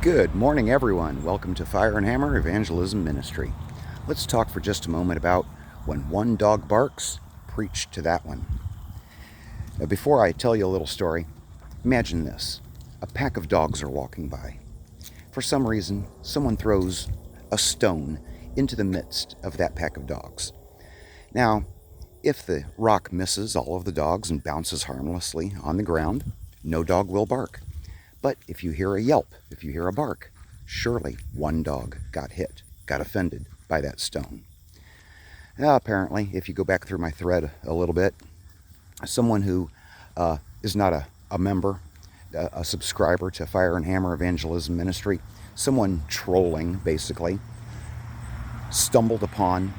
Good morning, everyone. Welcome to Fire and Hammer Evangelism Ministry. Let's talk for just a moment about when one dog barks, preach to that one. Now, before I tell you a little story, imagine this. A pack of dogs are walking by. For some reason, someone throws a stone into the midst of that pack of dogs. Now, if the rock misses all of the dogs and bounces harmlessly on the ground, no dog will bark. But if you hear a yelp, if you hear a bark, surely one dog got hit, got offended by that stone. Now, apparently, if you go back through my thread a little bit, someone who is not a member, a subscriber to Fire and Hammer Evangelism Ministry, someone trolling, basically, stumbled upon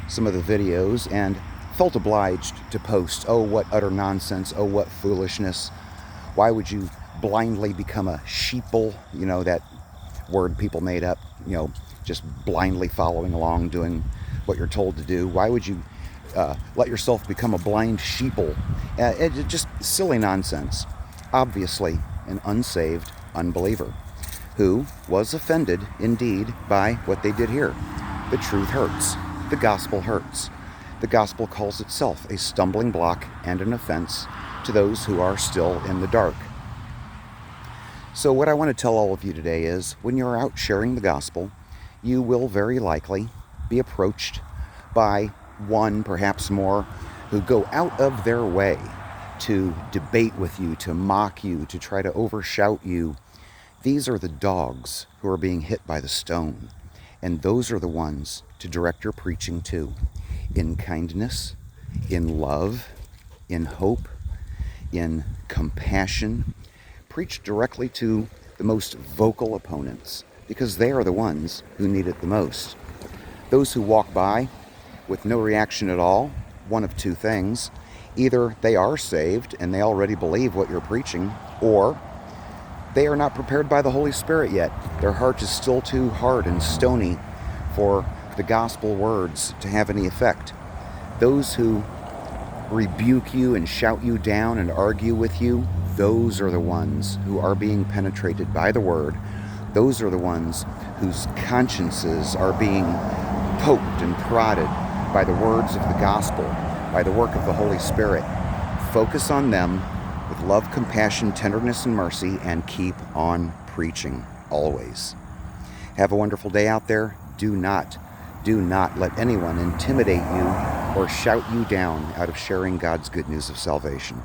some of the videos and felt obliged to post, "Oh, what utter nonsense, oh, what foolishness. Why would you blindly become a sheeple?" You know, that word people made up, just blindly following along, doing what you're told to do. Why would you let yourself become a blind sheeple? Just silly nonsense. Obviously, an unsaved unbeliever who was offended indeed by what they did here. The truth hurts. The gospel hurts. The gospel calls itself a stumbling block and an offense to those who are still in the dark. So what I want to tell all of you today is, when you're out sharing the gospel, you will very likely be approached by one, perhaps more, who go out of their way to debate with you, to mock you, to try to overshout you. These are the dogs who are being hit by the stone, and those are the ones to direct your preaching to, in kindness, in love, in hope, in compassion. Preach directly to the most vocal opponents, because they are the ones who need it the most. Those who walk by with no reaction at all, one of two things: either they are saved and they already believe what you're preaching, or they are not prepared by the Holy Spirit yet. Their heart is still too hard and stony for the gospel words to have any effect. Those who rebuke you and shout you down and argue with you, those are the ones who are being penetrated by the word. Those are the ones whose consciences are being poked and prodded by the words of the gospel, by the work of the Holy Spirit. Focus on them with love, compassion, tenderness, and mercy, and keep on preaching always. Have a wonderful day out there. Do not let anyone intimidate you or shout you down out of sharing God's good news of salvation.